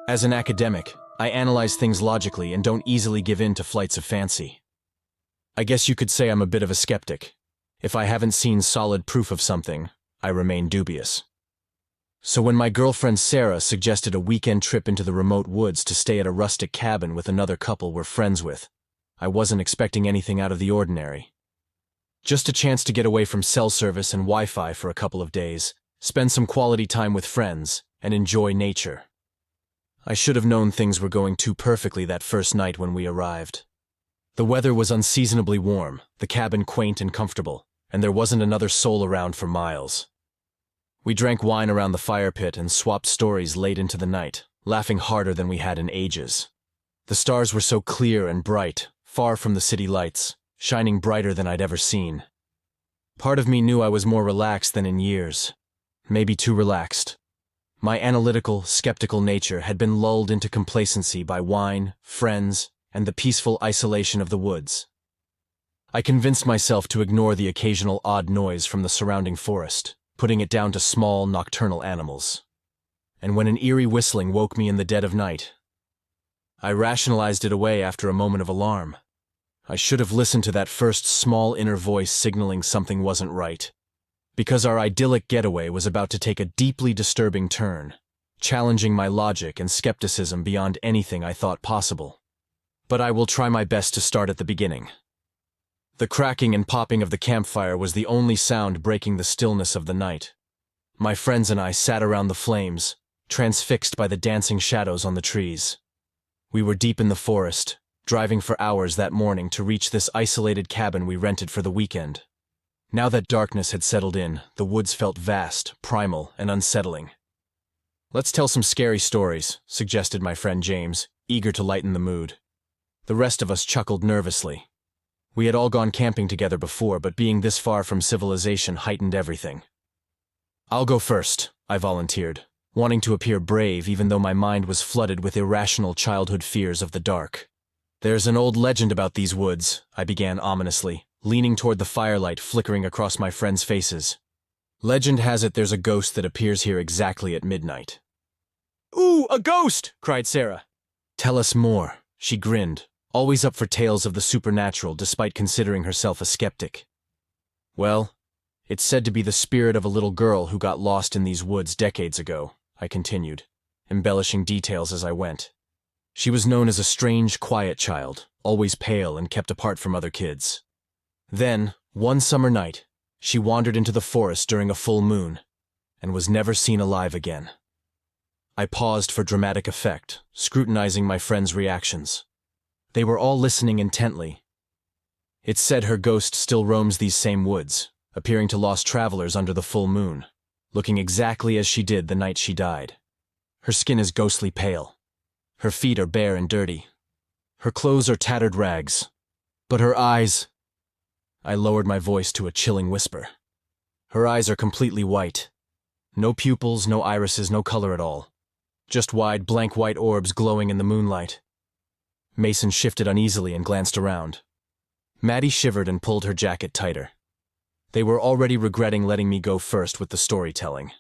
As an academic, I analyze things logically and don't easily give in to flights of fancy. I guess you could say I'm a bit of a skeptic. If I haven't seen solid proof of something, I remain dubious. So when my girlfriend Sarah suggested a weekend trip into the remote woods to stay at a rustic cabin with another couple we're friends with, I wasn't expecting anything out of the ordinary. Just a chance to get away from cell service and Wi-Fi for a couple of days, spend some quality time with friends, and enjoy nature. I should have known things were going too perfectly that first night when we arrived. The weather was unseasonably warm, the cabin quaint and comfortable, and there wasn't another soul around for miles. We drank wine around the fire pit and swapped stories late into the night, laughing harder than we had in ages. The stars were so clear and bright, far from the city lights, shining brighter than I'd ever seen. Part of me knew I was more relaxed than in years. Maybe too relaxed. My analytical, skeptical nature had been lulled into complacency by wine, friends, and the peaceful isolation of the woods. I convinced myself to ignore the occasional odd noise from the surrounding forest, putting it down to small, nocturnal animals. And when an eerie whistling woke me in the dead of night, I rationalized it away after a moment of alarm. I should have listened to that first small inner voice signaling something wasn't right, because our idyllic getaway was about to take a deeply disturbing turn, challenging my logic and skepticism beyond anything I thought possible. But I will try my best to start at the beginning. The cracking and popping of the campfire was the only sound breaking the stillness of the night. My friends and I sat around the flames, transfixed by the dancing shadows on the trees. We were deep in the forest, driving for hours that morning to reach this isolated cabin we rented for the weekend. Now that darkness had settled in, the woods felt vast, primal, and unsettling. "Let's tell some scary stories," suggested my friend James, eager to lighten the mood. The rest of us chuckled nervously. We had all gone camping together before, but being this far from civilization heightened everything. "I'll go first," I volunteered, wanting to appear brave even though my mind was flooded with irrational childhood fears of the dark. "There's an old legend about these woods," I began ominously, leaning toward the firelight flickering across my friends' faces. "Legend has it there's a ghost that appears here exactly at midnight." "Ooh, a ghost!" cried Sarah. "Tell us more," she grinned, always up for tales of the supernatural despite considering herself a skeptic. "Well, it's said to be the spirit of a little girl who got lost in these woods decades ago," I continued, embellishing details as I went. "She was known as a strange, quiet child, always pale and kept apart from other kids. Then, one summer night, she wandered into the forest during a full moon, and was never seen alive again." I paused for dramatic effect, scrutinizing my friends' reactions. They were all listening intently. "It's said her ghost still roams these same woods, appearing to lost travelers under the full moon, looking exactly as she did the night she died. Her skin is ghostly pale. Her feet are bare and dirty. Her clothes are tattered rags. But her eyes—" I lowered my voice to a chilling whisper. "Her eyes are completely white. No pupils, no irises, no color at all. Just wide, blank white orbs glowing in the moonlight." Mason shifted uneasily and glanced around. Maddie shivered and pulled her jacket tighter. They were already regretting letting me go first with the storytelling.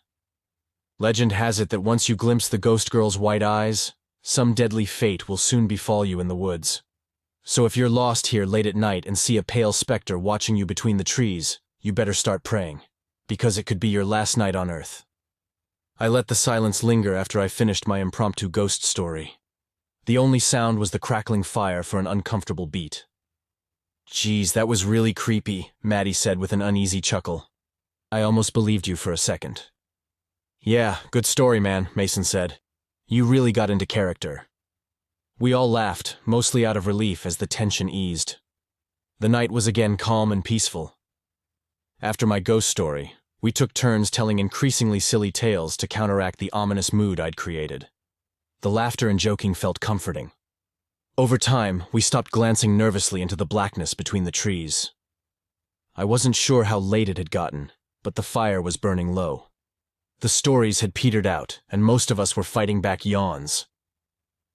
"Legend has it that once you glimpse the ghost girl's white eyes, some deadly fate will soon befall you in the woods. So if you're lost here late at night and see a pale specter watching you between the trees, you better start praying, because it could be your last night on Earth." I let the silence linger after I finished my impromptu ghost story. The only sound was the crackling fire for an uncomfortable beat. "Geez, that was really creepy," Maddie said with an uneasy chuckle. "I almost believed you for a second." "Yeah, good story, man," Mason said. "You really got into character." We all laughed, mostly out of relief as the tension eased. The night was again calm and peaceful. After my ghost story, we took turns telling increasingly silly tales to counteract the ominous mood I'd created. The laughter and joking felt comforting. Over time, we stopped glancing nervously into the blackness between the trees. I wasn't sure how late it had gotten, but the fire was burning low. The stories had petered out, and most of us were fighting back yawns.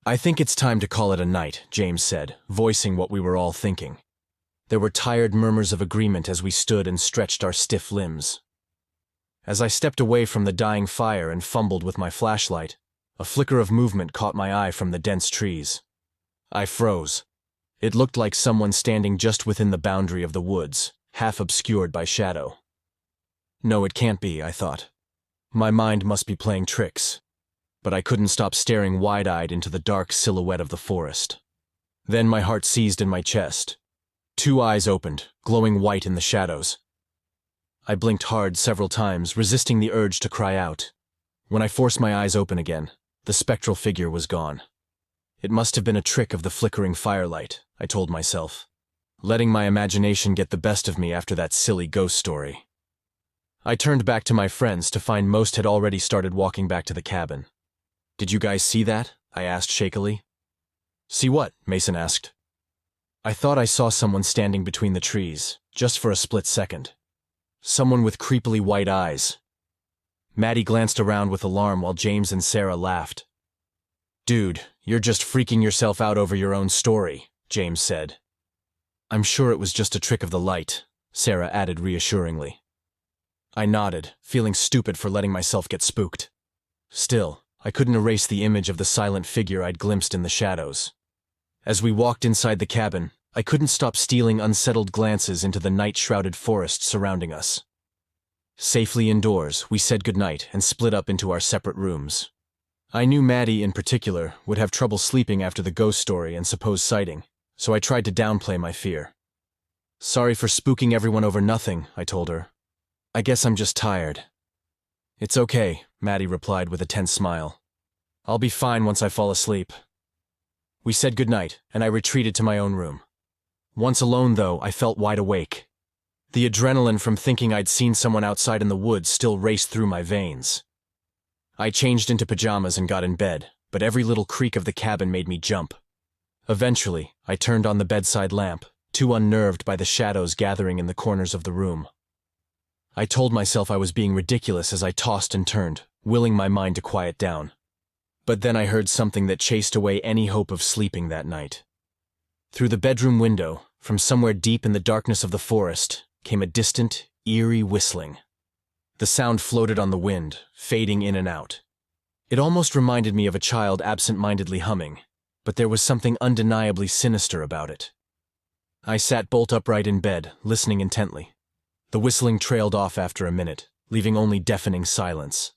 "I think it's time to call it a night," James said, voicing what we were all thinking. There were tired murmurs of agreement as we stood and stretched our stiff limbs. As I stepped away from the dying fire and fumbled with my flashlight, A flicker of movement caught my eye from the dense trees. I froze. It looked like someone standing just within the boundary of the woods, half obscured by shadow. No, it can't be, I thought. My mind must be playing tricks. But I couldn't stop staring wide-eyed into the dark silhouette of the forest. Then my heart seized in my chest. 2 eyes opened, glowing white in the shadows. I blinked hard several times, resisting the urge to cry out. When I forced my eyes open again, the spectral figure was gone. It must have been a trick of the flickering firelight, I told myself, letting my imagination get the best of me after that silly ghost story. I turned back to my friends to find most had already started walking back to the cabin. "Did you guys see that?" I asked shakily. "See what?" Mason asked. I thought I saw someone standing between the trees, just for a split second. Someone with creepily white eyes. Maddie glanced around with alarm while James and Sarah laughed. "Dude, you're just freaking yourself out over your own story," James said. "I'm sure it was just a trick of the light," Sarah added reassuringly. I nodded, feeling stupid for letting myself get spooked. Still, I couldn't erase the image of the silent figure I'd glimpsed in the shadows. As we walked inside the cabin, I couldn't stop stealing unsettled glances into the night-shrouded forest surrounding us. Safely indoors, we said goodnight and split up into our separate rooms. I knew Maddie, in particular, would have trouble sleeping after the ghost story and supposed sighting, so I tried to downplay my fear. "Sorry for spooking everyone over nothing," I told her. "I guess I'm just tired." "It's okay," Maddie replied with a tense smile. "I'll be fine once I fall asleep." We said goodnight, and I retreated to my own room. Once alone, though, I felt wide awake. The adrenaline from thinking I'd seen someone outside in the woods still raced through my veins. I changed into pajamas and got in bed, but every little creak of the cabin made me jump. Eventually, I turned on the bedside lamp, too unnerved by the shadows gathering in the corners of the room. I told myself I was being ridiculous as I tossed and turned, willing my mind to quiet down. But then I heard something that chased away any hope of sleeping that night. Through the bedroom window, from somewhere deep in the darkness of the forest, came a distant, eerie whistling. The sound floated on the wind, fading in and out. It almost reminded me of a child absent-mindedly humming, but there was something undeniably sinister about it. I sat bolt upright in bed, listening intently. The whistling trailed off after a minute, leaving only deafening silence.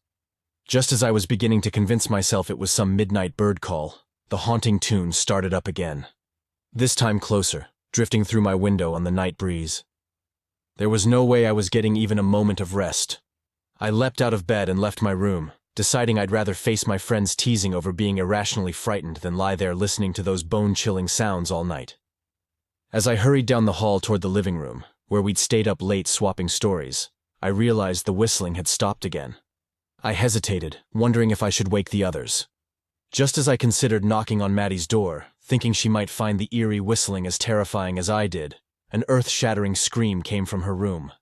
Just as I was beginning to convince myself it was some midnight bird call, the haunting tune started up again. This time closer, drifting through my window on the night breeze. There was no way I was getting even a moment of rest. I leapt out of bed and left my room, deciding I'd rather face my friends' teasing over being irrationally frightened than lie there listening to those bone-chilling sounds all night. As I hurried down the hall toward the living room, where we'd stayed up late swapping stories, I realized the whistling had stopped again. I hesitated, wondering if I should wake the others. Just as I considered knocking on Maddie's door, thinking she might find the eerie whistling as terrifying as I did, an earth-shattering scream came from her room.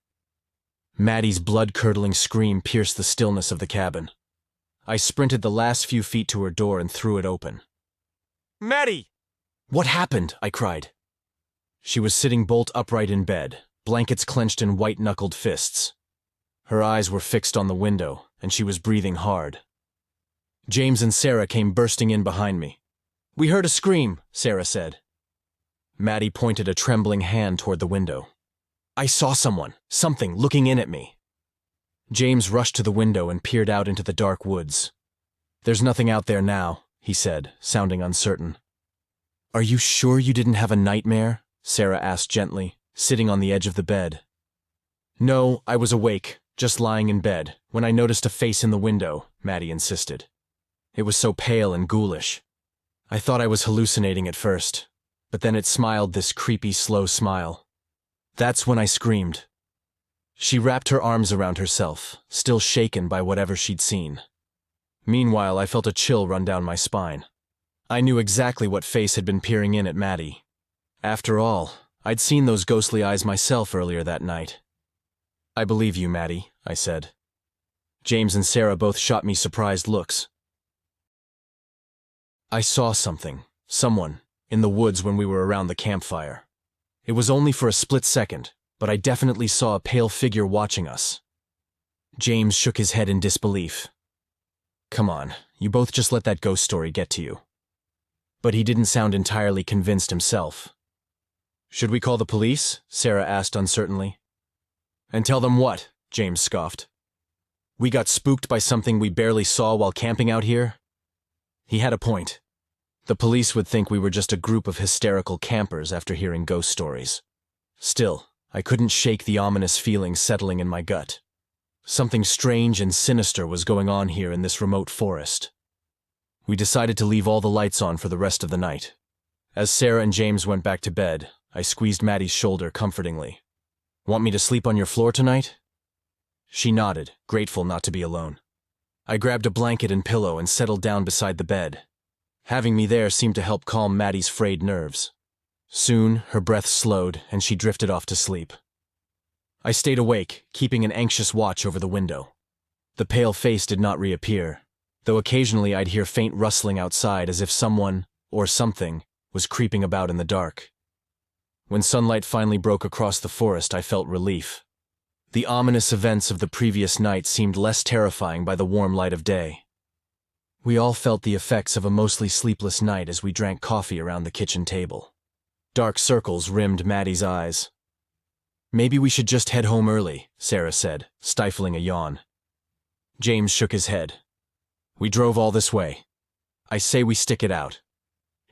Maddie's blood-curdling scream pierced the stillness of the cabin. I sprinted the last few feet to her door and threw it open. "Maddie!" "What happened?" I cried. She was sitting bolt upright in bed, blankets clenched in white-knuckled fists. Her eyes were fixed on the window, and she was breathing hard. James and Sarah came bursting in behind me. "We heard a scream," Sarah said. Maddie pointed a trembling hand toward the window. "I saw something looking in at me." James rushed to the window and peered out into the dark woods. "There's nothing out there now," he said, sounding uncertain. "Are you sure you didn't have a nightmare?" Sarah asked gently, sitting on the edge of the bed. "No, I was awake, just lying in bed, when I noticed a face in the window," Maddie insisted. "It was so pale and ghoulish. I thought I was hallucinating at first, but then it smiled this creepy, slow smile. That's when I screamed." She wrapped her arms around herself, still shaken by whatever she'd seen. Meanwhile, I felt a chill run down my spine. I knew exactly what face had been peering in at Maddie. After all, I'd seen those ghostly eyes myself earlier that night. "I believe you, Maddie," I said. James and Sarah both shot me surprised looks. I saw someone, in the woods when we were around the campfire. It was only for a split second, but I definitely saw a pale figure watching us. James shook his head in disbelief. Come on, you both just let that ghost story get to you. But he didn't sound entirely convinced himself. Should we call the police? Sarah asked uncertainly. And tell them what? James scoffed. We got spooked by something we barely saw while camping out here? He had a point. The police would think we were just a group of hysterical campers after hearing ghost stories. Still, I couldn't shake the ominous feeling settling in my gut. Something strange and sinister was going on here in this remote forest. We decided to leave all the lights on for the rest of the night. As Sarah and James went back to bed, I squeezed Maddie's shoulder comfortingly. Want me to sleep on your floor tonight? She nodded, grateful not to be alone. I grabbed a blanket and pillow and settled down beside the bed. Having me there seemed to help calm Maddie's frayed nerves. Soon, her breath slowed and she drifted off to sleep. I stayed awake, keeping an anxious watch over the window. The pale face did not reappear, though occasionally I'd hear faint rustling outside as if someone, or something, was creeping about in the dark. When sunlight finally broke across the forest, I felt relief. The ominous events of the previous night seemed less terrifying by the warm light of day. We all felt the effects of a mostly sleepless night as we drank coffee around the kitchen table. Dark circles rimmed Maddie's eyes. Maybe we should just head home early, Sarah said, stifling a yawn. James shook his head. We drove all this way. I say we stick it out.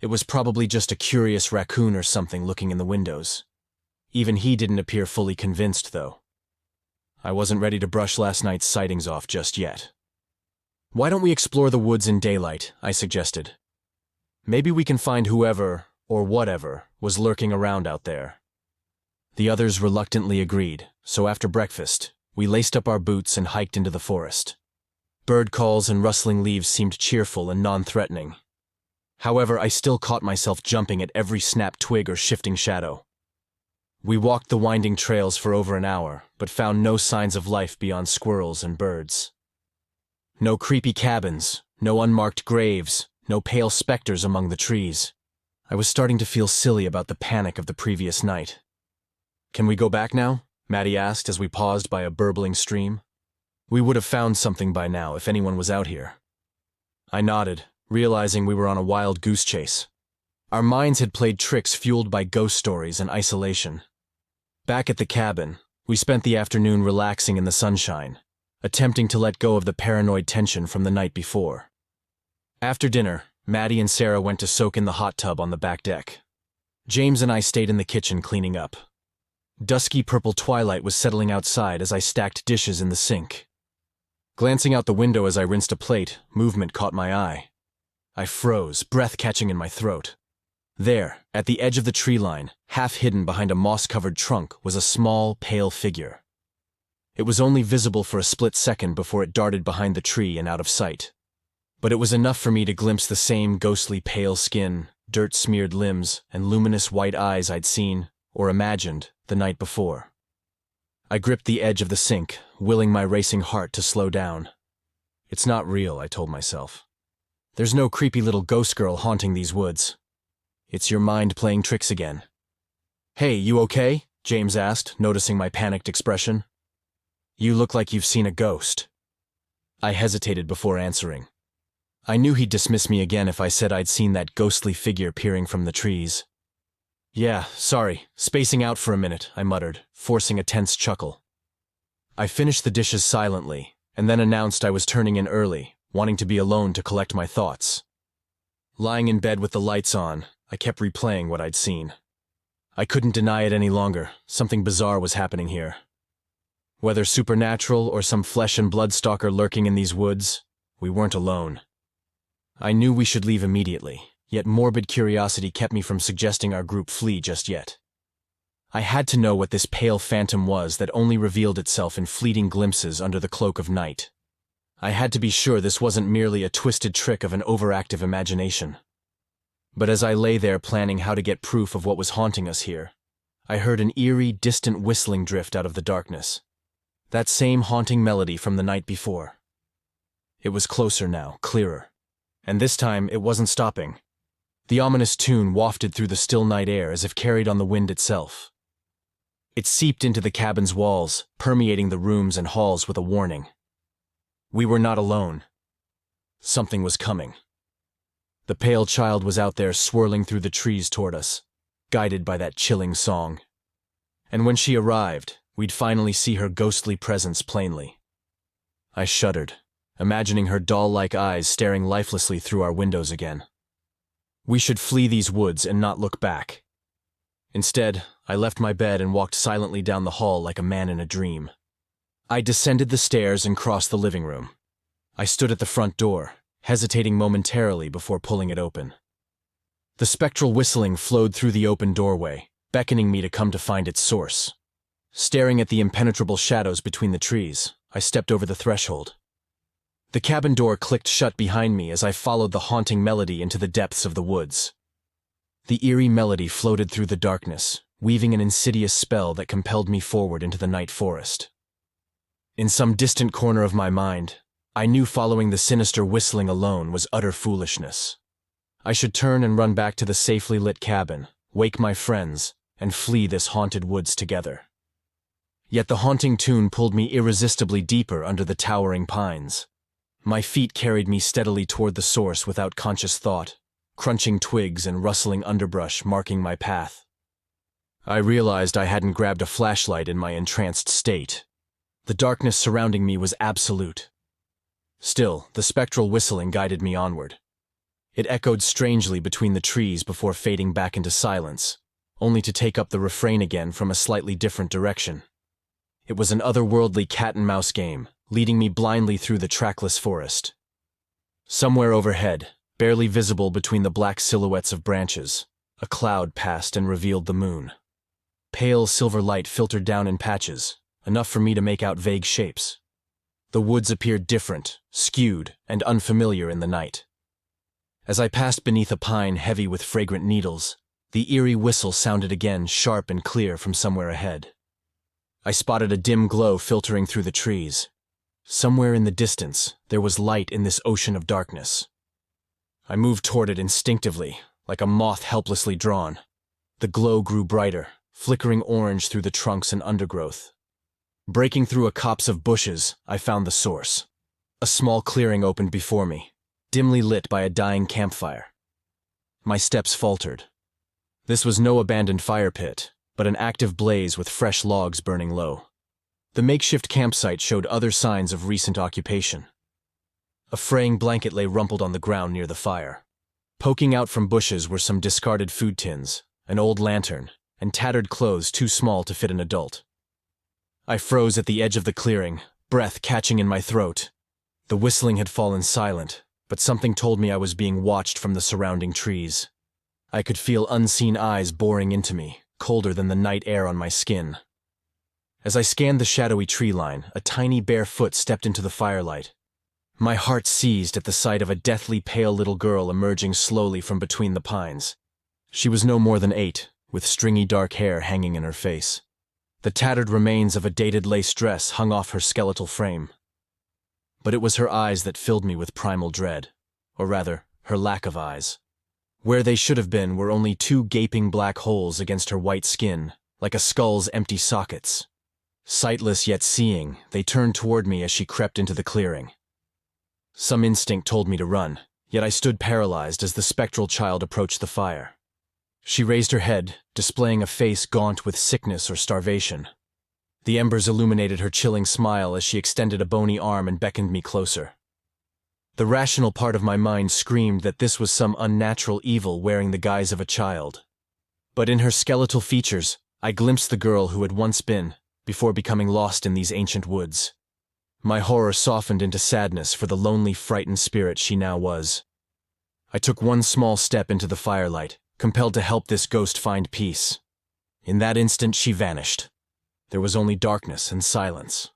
It was probably just a curious raccoon or something looking in the windows. Even he didn't appear fully convinced, though. I wasn't ready to brush last night's sightings off just yet. Why don't we explore the woods in daylight, I suggested. Maybe we can find whoever, or whatever, was lurking around out there. The others reluctantly agreed, so after breakfast, we laced up our boots and hiked into the forest. Bird calls and rustling leaves seemed cheerful and non-threatening. However, I still caught myself jumping at every snapped twig or shifting shadow. We walked the winding trails for over an hour, but found no signs of life beyond squirrels and birds. No creepy cabins, no unmarked graves, no pale specters among the trees. I was starting to feel silly about the panic of the previous night. Can we go back now? Maddie asked as we paused by a burbling stream. We would have found something by now if anyone was out here. I nodded, realizing we were on a wild goose chase. Our minds had played tricks fueled by ghost stories and isolation. Back at the cabin, we spent the afternoon relaxing in the sunshine, attempting to let go of the paranoid tension from the night before. After dinner, Maddie and Sarah went to soak in the hot tub on the back deck. James and I stayed in the kitchen cleaning up. Dusky purple twilight was settling outside as I stacked dishes in the sink. Glancing out the window as I rinsed a plate, movement caught my eye. I froze, breath catching in my throat. There, at the edge of the tree line, half hidden behind a moss-covered trunk, was a small, pale figure. It was only visible for a split second before it darted behind the tree and out of sight. But it was enough for me to glimpse the same ghostly pale skin, dirt-smeared limbs, and luminous white eyes I'd seen, or imagined, the night before. I gripped the edge of the sink, willing my racing heart to slow down. It's not real, I told myself. There's no creepy little ghost girl haunting these woods. It's your mind playing tricks again. Hey, you okay? James asked, noticing my panicked expression. You look like you've seen a ghost. I hesitated before answering. I knew he'd dismiss me again if I said I'd seen that ghostly figure peering from the trees. Yeah, sorry, spacing out for a minute, I muttered, forcing a tense chuckle. I finished the dishes silently, and then announced I was turning in early, wanting to be alone to collect my thoughts. Lying in bed with the lights on, I kept replaying what I'd seen. I couldn't deny it any longer. Something bizarre was happening here. Whether supernatural or some flesh and blood stalker lurking in these woods, we weren't alone. I knew we should leave immediately, yet morbid curiosity kept me from suggesting our group flee just yet. I had to know what this pale phantom was that only revealed itself in fleeting glimpses under the cloak of night. I had to be sure this wasn't merely a twisted trick of an overactive imagination. But as I lay there planning how to get proof of what was haunting us here, I heard an eerie, distant whistling drift out of the darkness. That same haunting melody from the night before. It was closer now, clearer. And this time, it wasn't stopping. The ominous tune wafted through the still night air as if carried on the wind itself. It seeped into the cabin's walls, permeating the rooms and halls with a warning. We were not alone. Something was coming. The pale child was out there swirling through the trees toward us, guided by that chilling song. And when she arrived, we'd finally see her ghostly presence plainly. I shuddered, imagining her doll-like eyes staring lifelessly through our windows again. We should flee these woods and not look back. Instead, I left my bed and walked silently down the hall like a man in a dream. I descended the stairs and crossed the living room. I stood at the front door, hesitating momentarily before pulling it open. The spectral whistling flowed through the open doorway, beckoning me to come to find its source. Staring at the impenetrable shadows between the trees, I stepped over the threshold. The cabin door clicked shut behind me as I followed the haunting melody into the depths of the woods. The eerie melody floated through the darkness, weaving an insidious spell that compelled me forward into the night forest. In some distant corner of my mind, I knew following the sinister whistling alone was utter foolishness. I should turn and run back to the safely lit cabin, wake my friends, and flee this haunted woods together. Yet the haunting tune pulled me irresistibly deeper under the towering pines. My feet carried me steadily toward the source without conscious thought, crunching twigs and rustling underbrush marking my path. I realized I hadn't grabbed a flashlight in my entranced state. The darkness surrounding me was absolute. Still, the spectral whistling guided me onward. It echoed strangely between the trees before fading back into silence, only to take up the refrain again from a slightly different direction. It was an otherworldly cat-and-mouse game, leading me blindly through the trackless forest. Somewhere overhead, barely visible between the black silhouettes of branches, a cloud passed and revealed the moon. Pale silver light filtered down in patches, enough for me to make out vague shapes. The woods appeared different, skewed, and unfamiliar in the night. As I passed beneath a pine heavy with fragrant needles, the eerie whistle sounded again, sharp and clear from somewhere ahead. I spotted a dim glow filtering through the trees. Somewhere in the distance, there was light in this ocean of darkness. I moved toward it instinctively, like a moth helplessly drawn. The glow grew brighter, flickering orange through the trunks and undergrowth. Breaking through a copse of bushes, I found the source. A small clearing opened before me, dimly lit by a dying campfire. My steps faltered. This was no abandoned fire pit, but an active blaze with fresh logs burning low. The makeshift campsite showed other signs of recent occupation. A fraying blanket lay rumpled on the ground near the fire. Poking out from bushes were some discarded food tins, an old lantern, and tattered clothes too small to fit an adult. I froze at the edge of the clearing, breath catching in my throat. The whistling had fallen silent, but something told me I was being watched from the surrounding trees. I could feel unseen eyes boring into me, colder than the night air on my skin. As I scanned the shadowy tree line, a tiny bare foot stepped into the firelight. My heart seized at the sight of a deathly pale little girl emerging slowly from between the pines. She was no more than 8, with stringy dark hair hanging in her face. The tattered remains of a dated lace dress hung off her skeletal frame. But it was her eyes that filled me with primal dread, or rather, her lack of eyes. Where they should have been were only 2 gaping black holes against her white skin, like a skull's empty sockets. Sightless yet seeing, they turned toward me as she crept into the clearing. Some instinct told me to run, yet I stood paralyzed as the spectral child approached the fire. She raised her head, displaying a face gaunt with sickness or starvation. The embers illuminated her chilling smile as she extended a bony arm and beckoned me closer. The rational part of my mind screamed that this was some unnatural evil wearing the guise of a child. But in her skeletal features, I glimpsed the girl who had once been, before becoming lost in these ancient woods. My horror softened into sadness for the lonely, frightened spirit she now was. I took one small step into the firelight, compelled to help this ghost find peace. In that instant, she vanished. There was only darkness and silence.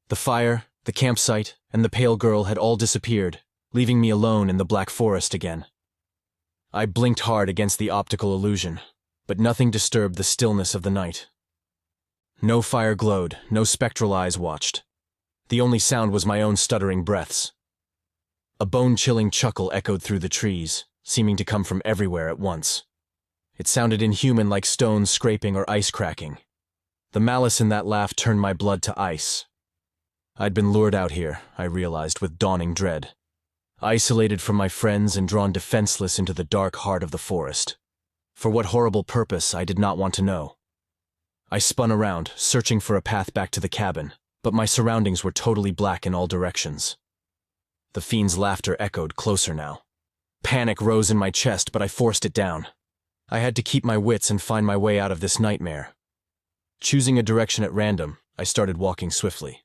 The fire, the campsite, and the pale girl had all disappeared, leaving me alone in the black forest again. I blinked hard against the optical illusion, but nothing disturbed the stillness of the night. No fire glowed, no spectral eyes watched. The only sound was my own stuttering breaths. A bone-chilling chuckle echoed through the trees, seeming to come from everywhere at once. It sounded inhuman, like stones scraping or ice cracking. The malice in that laugh turned my blood to ice. I'd been lured out here, I realized with dawning dread. isolated from my friends and drawn defenseless into the dark heart of the forest. For what horrible purpose, I did not want to know. I spun around, searching for a path back to the cabin, but my surroundings were totally black in all directions. The fiend's laughter echoed closer now. Panic rose in my chest, but I forced it down. I had to keep my wits and find my way out of this nightmare. Choosing a direction at random, I started walking swiftly.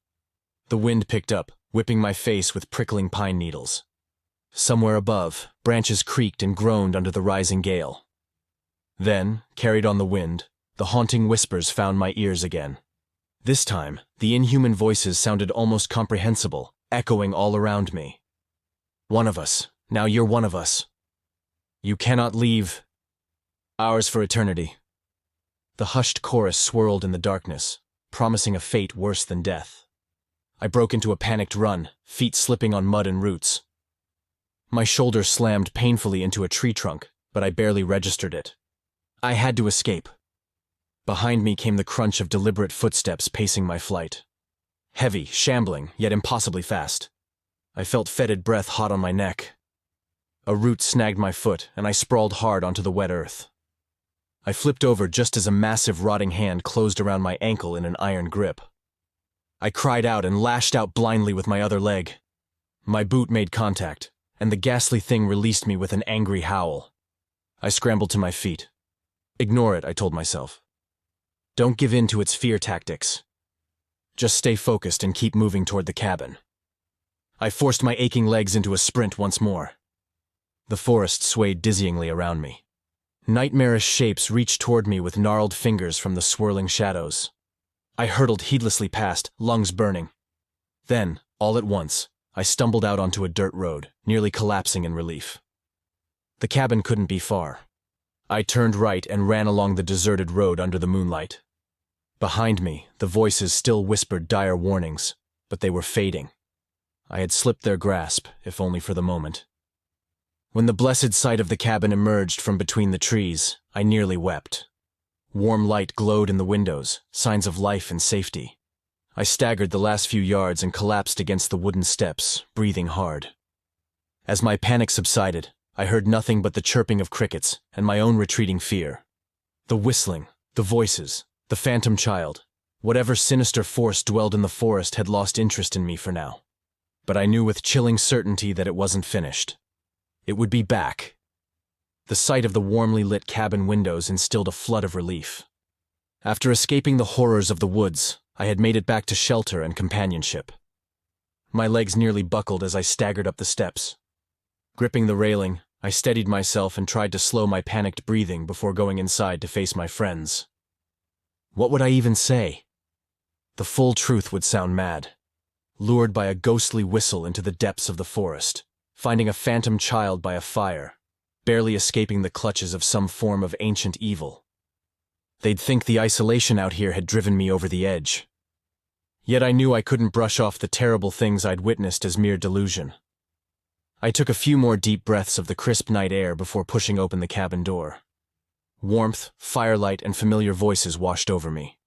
The wind picked up, whipping my face with prickling pine needles. Somewhere above, branches creaked and groaned under the rising gale. Then, carried on the wind, the haunting whispers found my ears again. This time, the inhuman voices sounded almost comprehensible, echoing all around me. One of us. Now you're one of us. You cannot leave. Ours for eternity. The hushed chorus swirled in the darkness, promising a fate worse than death. I broke into a panicked run, feet slipping on mud and roots. My shoulder slammed painfully into a tree trunk, but I barely registered it. I had to escape. Behind me came the crunch of deliberate footsteps pacing my flight. Heavy, shambling, yet impossibly fast. I felt fetid breath hot on my neck. A root snagged my foot, and I sprawled hard onto the wet earth. I flipped over just as a massive rotting hand closed around my ankle in an iron grip. I cried out and lashed out blindly with my other leg. My boot made contact, and the ghastly thing released me with an angry howl. I scrambled to my feet. Ignore it, I told myself. Don't give in to its fear tactics. Just stay focused and keep moving toward the cabin. I forced my aching legs into a sprint once more. The forest swayed dizzyingly around me. Nightmarish shapes reached toward me with gnarled fingers from the swirling shadows. I hurtled heedlessly past, lungs burning. Then, all at once, I stumbled out onto a dirt road, nearly collapsing in relief. The cabin couldn't be far. I turned right and ran along the deserted road under the moonlight. Behind me, the voices still whispered dire warnings, but they were fading. I had slipped their grasp, if only for the moment. When the blessed sight of the cabin emerged from between the trees, I nearly wept. Warm light glowed in the windows, signs of life and safety. I staggered the last few yards and collapsed against the wooden steps, breathing hard. As my panic subsided, I heard nothing but the chirping of crickets and my own retreating fear. The whistling, the voices, the phantom child, whatever sinister force dwelled in the forest had lost interest in me for now. But I knew with chilling certainty that it wasn't finished. It would be back. The sight of the warmly lit cabin windows instilled a flood of relief. After escaping the horrors of the woods, I had made it back to shelter and companionship. My legs nearly buckled as I staggered up the steps. Gripping the railing, I steadied myself and tried to slow my panicked breathing before going inside to face my friends. What would I even say? The full truth would sound mad. Lured by a ghostly whistle into the depths of the forest, finding a phantom child by a fire, barely escaping the clutches of some form of ancient evil. They'd think the isolation out here had driven me over the edge. Yet I knew I couldn't brush off the terrible things I'd witnessed as mere delusion. I took a few more deep breaths of the crisp night air before pushing open the cabin door. Warmth, firelight, and familiar voices washed over me.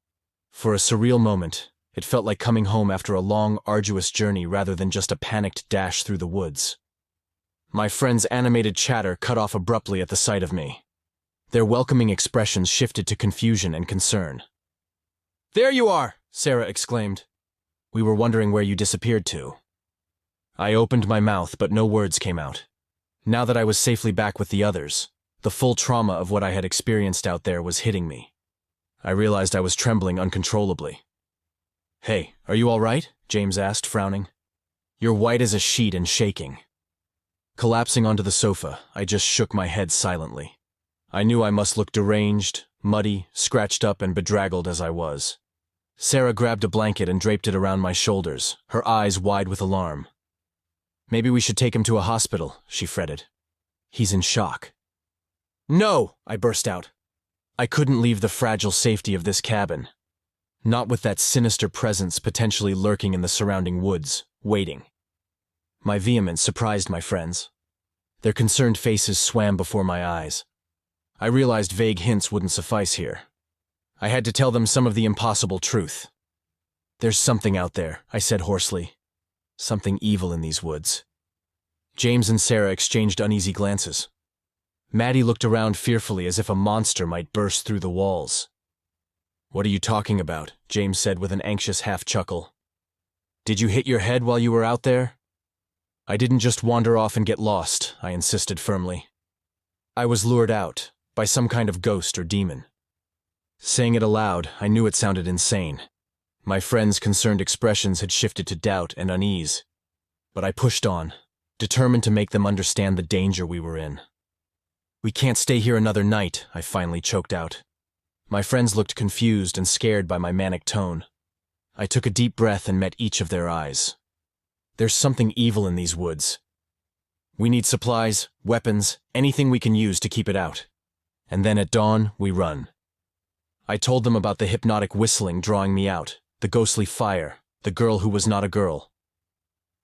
For a surreal moment, it felt like coming home after a long, arduous journey rather than just a panicked dash through the woods. My friends' animated chatter cut off abruptly at the sight of me. Their welcoming expressions shifted to confusion and concern. "There you are!" Sarah exclaimed. "We were wondering where you disappeared to." I opened my mouth, but no words came out. Now that I was safely back with the others, the full trauma of what I had experienced out there was hitting me. I realized I was trembling uncontrollably. "Hey, are you all right?" James asked, frowning. "You're white as a sheet and shaking." Collapsing onto the sofa, I just shook my head silently. I knew I must look deranged, muddy, scratched up, and bedraggled as I was. Sarah grabbed a blanket and draped it around my shoulders, her eyes wide with alarm. "Maybe we should take him to a hospital," she fretted. "He's in shock." "No!" I burst out. I couldn't leave the fragile safety of this cabin. Not with that sinister presence potentially lurking in the surrounding woods, waiting. My vehemence surprised my friends. Their concerned faces swam before my eyes. I realized vague hints wouldn't suffice here. I had to tell them some of the impossible truth. "There's something out there," I said hoarsely. "Something evil in these woods." James and Sarah exchanged uneasy glances. Maddie looked around fearfully as if a monster might burst through the walls. "What are you talking about?" James said with an anxious half-chuckle. "Did you hit your head while you were out there?" "I didn't just wander off and get lost," I insisted firmly. "I was lured out by some kind of ghost or demon." Saying it aloud, I knew it sounded insane. My friends' concerned expressions had shifted to doubt and unease. But I pushed on, determined to make them understand the danger we were in. "We can't stay here another night," I finally choked out. My friends looked confused and scared by my manic tone. I took a deep breath and met each of their eyes. "There's something evil in these woods. We need supplies, weapons, anything we can use to keep it out. And then at dawn, we run." I told them about the hypnotic whistling drawing me out, the ghostly fire, the girl who was not a girl.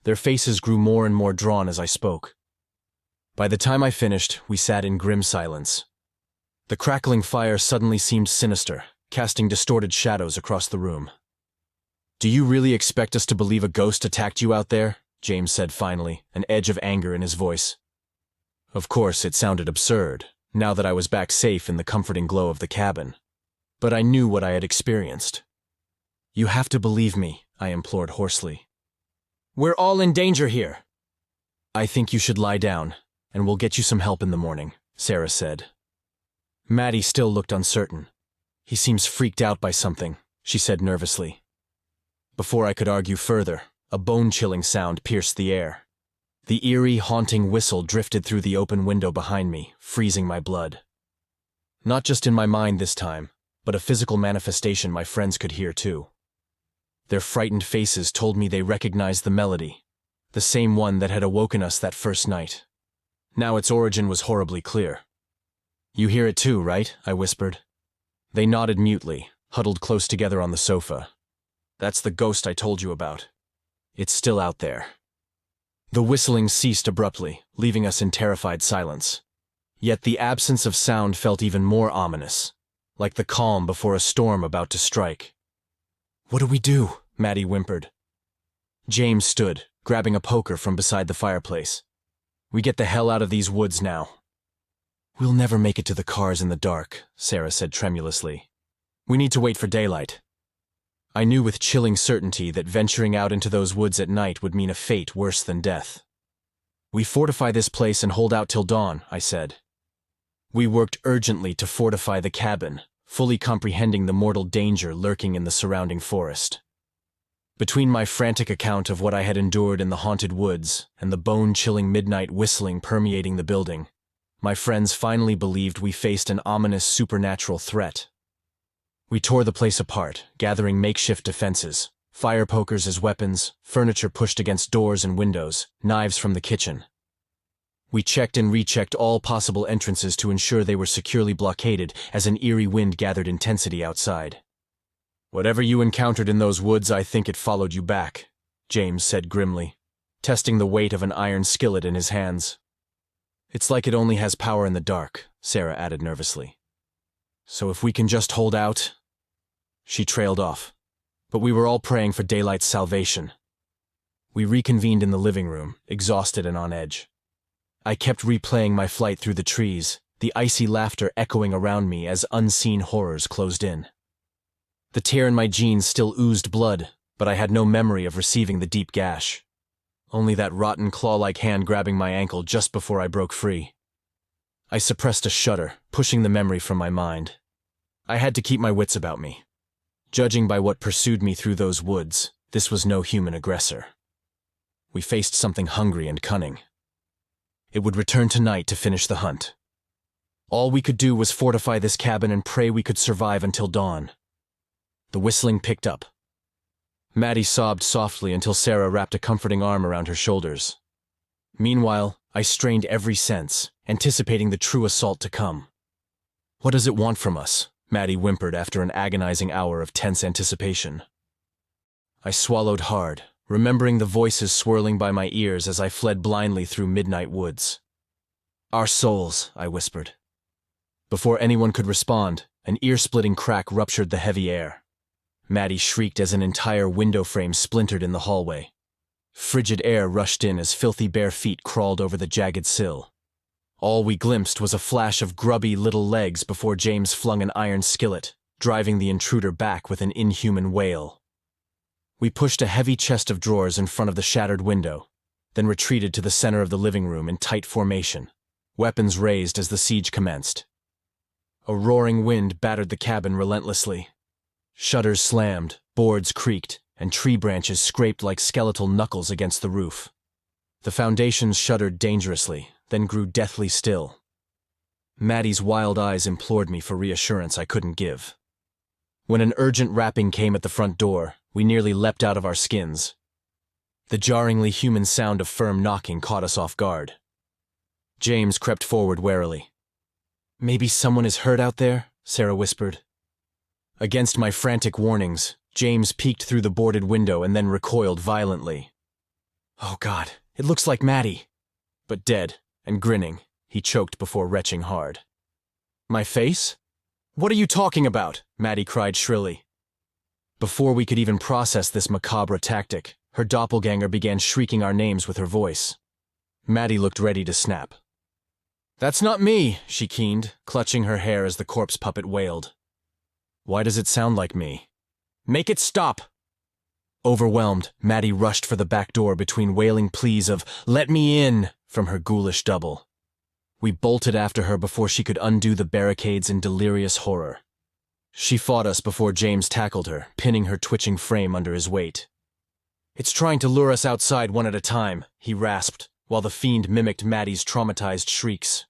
Their faces grew more and more drawn as I spoke. By the time I finished, we sat in grim silence. The crackling fire suddenly seemed sinister, casting distorted shadows across the room. "Do you really expect us to believe a ghost attacked you out there?" James said finally, an edge of anger in his voice. Of course, it sounded absurd, now that I was back safe in the comforting glow of the cabin. But I knew what I had experienced. "You have to believe me," I implored hoarsely. "We're all in danger here." "I think you should lie down, and we'll get you some help in the morning," Sarah said. Maddie still looked uncertain. "He seems freaked out by something," she said nervously. Before I could argue further, a bone-chilling sound pierced the air. The eerie, haunting whistle drifted through the open window behind me, freezing my blood. Not just in my mind this time, but a physical manifestation my friends could hear too. Their frightened faces told me they recognized the melody, the same one that had awoken us that first night. Now its origin was horribly clear. "You hear it too, right?" I whispered. They nodded mutely, huddled close together on the sofa. "That's the ghost I told you about. It's still out there." The whistling ceased abruptly, leaving us in terrified silence. Yet the absence of sound felt even more ominous, like the calm before a storm about to strike. "What do we do?" Maddie whimpered. James stood, grabbing a poker from beside the fireplace. "We get the hell out of these woods now." "We'll never make it to the cars in the dark," Sarah said tremulously. "We need to wait for daylight." I knew with chilling certainty that venturing out into those woods at night would mean a fate worse than death. "We fortify this place and hold out till dawn," I said. We worked urgently to fortify the cabin, fully comprehending the mortal danger lurking in the surrounding forest. Between my frantic account of what I had endured in the haunted woods and the bone-chilling midnight whistling permeating the building, my friends finally believed we faced an ominous supernatural threat. We tore the place apart, gathering makeshift defenses, fire pokers as weapons, furniture pushed against doors and windows, knives from the kitchen. We checked and rechecked all possible entrances to ensure they were securely blockaded as an eerie wind gathered intensity outside. "Whatever you encountered in those woods, I think it followed you back," James said grimly, testing the weight of an iron skillet in his hands. "It's like it only has power in the dark," Sarah added nervously. "So if we can just hold out—" She trailed off, but we were all praying for daylight's salvation. We reconvened in the living room, exhausted and on edge. I kept replaying my flight through the trees, the icy laughter echoing around me as unseen horrors closed in. The tear in my jeans still oozed blood, but I had no memory of receiving the deep gash. Only that rotten claw-like hand grabbing my ankle just before I broke free. I suppressed a shudder, pushing the memory from my mind. I had to keep my wits about me. Judging by what pursued me through those woods, this was no human aggressor. We faced something hungry and cunning. It would return tonight to finish the hunt. All we could do was fortify this cabin and pray we could survive until dawn. The whistling picked up. Maddie sobbed softly until Sarah wrapped a comforting arm around her shoulders. Meanwhile, I strained every sense, anticipating the true assault to come. "What does it want from us?" Maddie whimpered after an agonizing hour of tense anticipation. I swallowed hard, remembering the voices swirling by my ears as I fled blindly through midnight woods. "Our souls," I whispered. Before anyone could respond, an ear-splitting crack ruptured the heavy air. Maddie shrieked as an entire window frame splintered in the hallway. Frigid air rushed in as filthy bare feet crawled over the jagged sill. All we glimpsed was a flash of grubby little legs before James flung an iron skillet, driving the intruder back with an inhuman wail. We pushed a heavy chest of drawers in front of the shattered window, then retreated to the center of the living room in tight formation, weapons raised as the siege commenced. A roaring wind battered the cabin relentlessly. Shutters slammed, boards creaked, and tree branches scraped like skeletal knuckles against the roof. The foundations shuddered dangerously, then grew deathly still. Maddie's wild eyes implored me for reassurance I couldn't give. When an urgent rapping came at the front door, we nearly leapt out of our skins. The jarringly human sound of firm knocking caught us off guard. James crept forward warily. "Maybe someone is hurt out there," Sarah whispered. Against my frantic warnings, James peeked through the boarded window and then recoiled violently. "Oh God, it looks like Maddie." But dead, and grinning, he choked before retching hard. "My face? What are you talking about?" Maddie cried shrilly. Before we could even process this macabre tactic, her doppelganger began shrieking our names with her voice. Maddie looked ready to snap. "That's not me," she keened, clutching her hair as the corpse puppet wailed. "Why does it sound like me? Make it stop!" Overwhelmed, Maddie rushed for the back door between wailing pleas of, "Let me in!" from her ghoulish double. We bolted after her before she could undo the barricades in delirious horror. She fought us before James tackled her, pinning her twitching frame under his weight. "It's trying to lure us outside one at a time," he rasped, while the fiend mimicked Maddie's traumatized shrieks.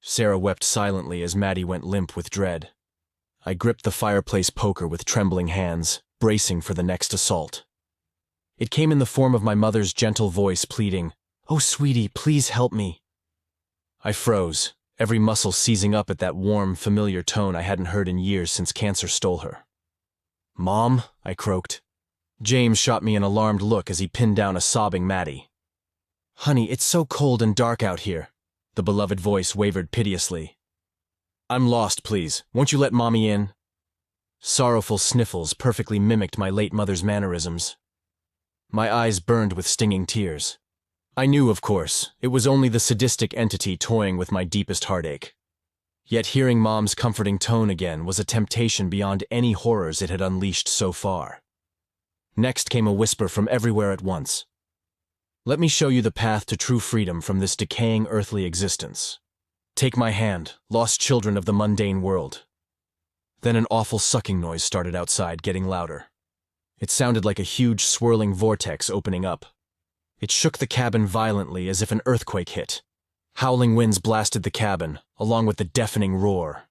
Sarah wept silently as Maddie went limp with dread. I gripped the fireplace poker with trembling hands, bracing for the next assault. It came in the form of my mother's gentle voice pleading, "Oh, sweetie, please help me." I froze, every muscle seizing up at that warm, familiar tone I hadn't heard in years since cancer stole her. "Mom," I croaked. James shot me an alarmed look as he pinned down a sobbing Maddie. "Honey, it's so cold and dark out here," the beloved voice wavered piteously. "I'm lost, please. Won't you let Mommy in?" Sorrowful sniffles perfectly mimicked my late mother's mannerisms. My eyes burned with stinging tears. I knew, of course, it was only the sadistic entity toying with my deepest heartache. Yet hearing Mom's comforting tone again was a temptation beyond any horrors it had unleashed so far. Next came a whisper from everywhere at once. "Let me show you the path to true freedom from this decaying earthly existence. Take my hand, lost children of the mundane world." Then an awful sucking noise started outside, getting louder. It sounded like a huge swirling vortex opening up. It shook the cabin violently as if an earthquake hit. Howling winds blasted the cabin, along with the deafening roar.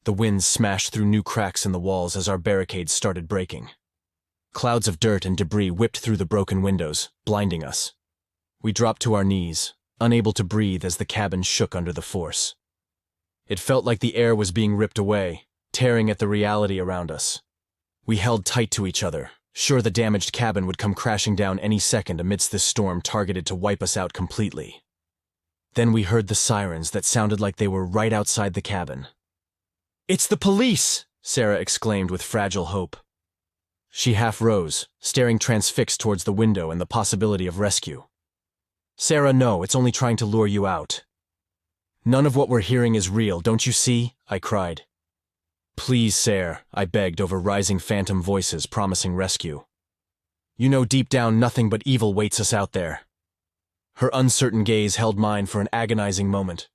The winds smashed through new cracks in the walls as our barricades started breaking. Clouds of dirt and debris whipped through the broken windows, blinding us. We dropped to our knees, unable to breathe as the cabin shook under the force. It felt like the air was being ripped away, tearing at the reality around us. We held tight to each other, sure the damaged cabin would come crashing down any second amidst this storm targeted to wipe us out completely. Then we heard the sirens that sounded like they were right outside the cabin. "It's the police!" Sarah exclaimed with fragile hope. She half rose, staring transfixed towards the window and the possibility of rescue. "Sarah, no, it's only trying to lure you out." "None of what we're hearing is real, don't you see?" I cried. "Please, Sarah," I begged over rising phantom voices promising rescue. "You know deep down nothing but evil waits us out there." Her uncertain gaze held mine for an agonizing moment.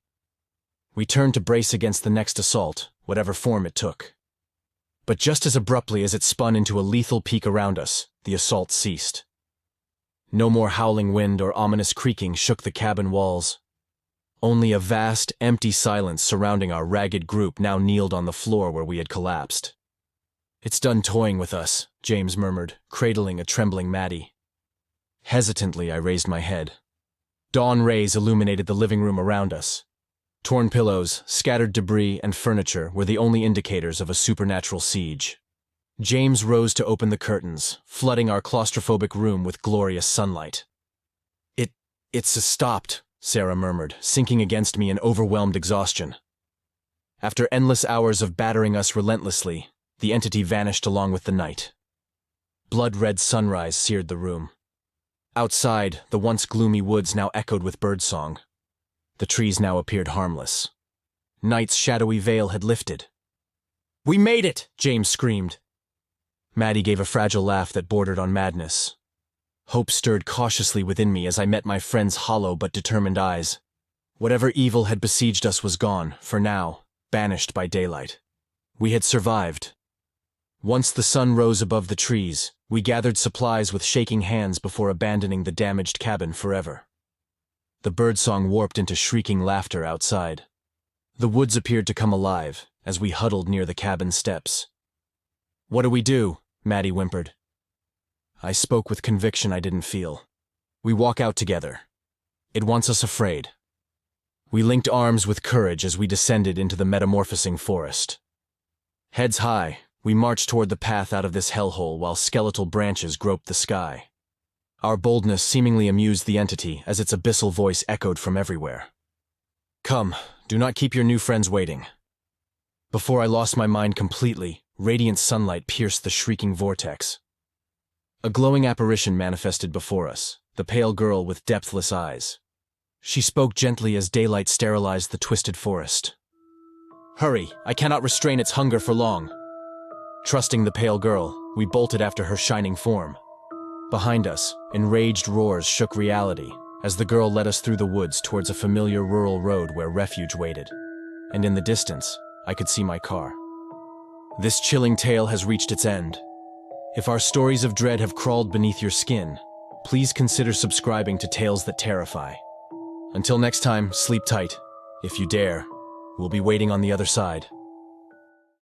We turned to brace against the next assault, whatever form it took. But just as abruptly as it spun into a lethal peak around us, the assault ceased. No more howling wind or ominous creaking shook the cabin walls. Only a vast, empty silence surrounding our ragged group now kneeled on the floor where we had collapsed. "It's done toying with us," James murmured, cradling a trembling Maddie. Hesitantly, I raised my head. Dawn rays illuminated the living room around us. Torn pillows, scattered debris, and furniture were the only indicators of a supernatural siege. James rose to open the curtains, flooding our claustrophobic room with glorious sunlight. It's stopped," Sarah murmured, sinking against me in overwhelmed exhaustion. After endless hours of battering us relentlessly, the entity vanished along with the night. Blood-red sunrise seared the room. Outside, the once gloomy woods now echoed with birdsong. The trees now appeared harmless. Night's shadowy veil had lifted. "We made it!" James screamed. Maddie gave a fragile laugh that bordered on madness. Hope stirred cautiously within me as I met my friend's hollow but determined eyes. Whatever evil had besieged us was gone, for now, banished by daylight. We had survived. Once the sun rose above the trees, we gathered supplies with shaking hands before abandoning the damaged cabin forever. The birdsong warped into shrieking laughter outside. The woods appeared to come alive as we huddled near the cabin steps. "What do we do?" Maddie whimpered. I spoke with conviction I didn't feel. "We walk out together. It wants us afraid." We linked arms with courage as we descended into the metamorphosing forest. Heads high, we marched toward the path out of this hellhole while skeletal branches groped the sky. Our boldness seemingly amused the entity as its abyssal voice echoed from everywhere. "Come, do not keep your new friends waiting." Before I lost my mind completely, radiant sunlight pierced the shrieking vortex. A glowing apparition manifested before us, the pale girl with depthless eyes. She spoke gently as daylight sterilized the twisted forest. "Hurry, I cannot restrain its hunger for long." Trusting the pale girl, we bolted after her shining form. Behind us, enraged roars shook reality as the girl led us through the woods towards a familiar rural road where refuge waited. And in the distance, I could see my car. This chilling tale has reached its end. If our stories of dread have crawled beneath your skin, please consider subscribing to Tales That Terrify. Until next time, sleep tight. If you dare, we'll be waiting on the other side.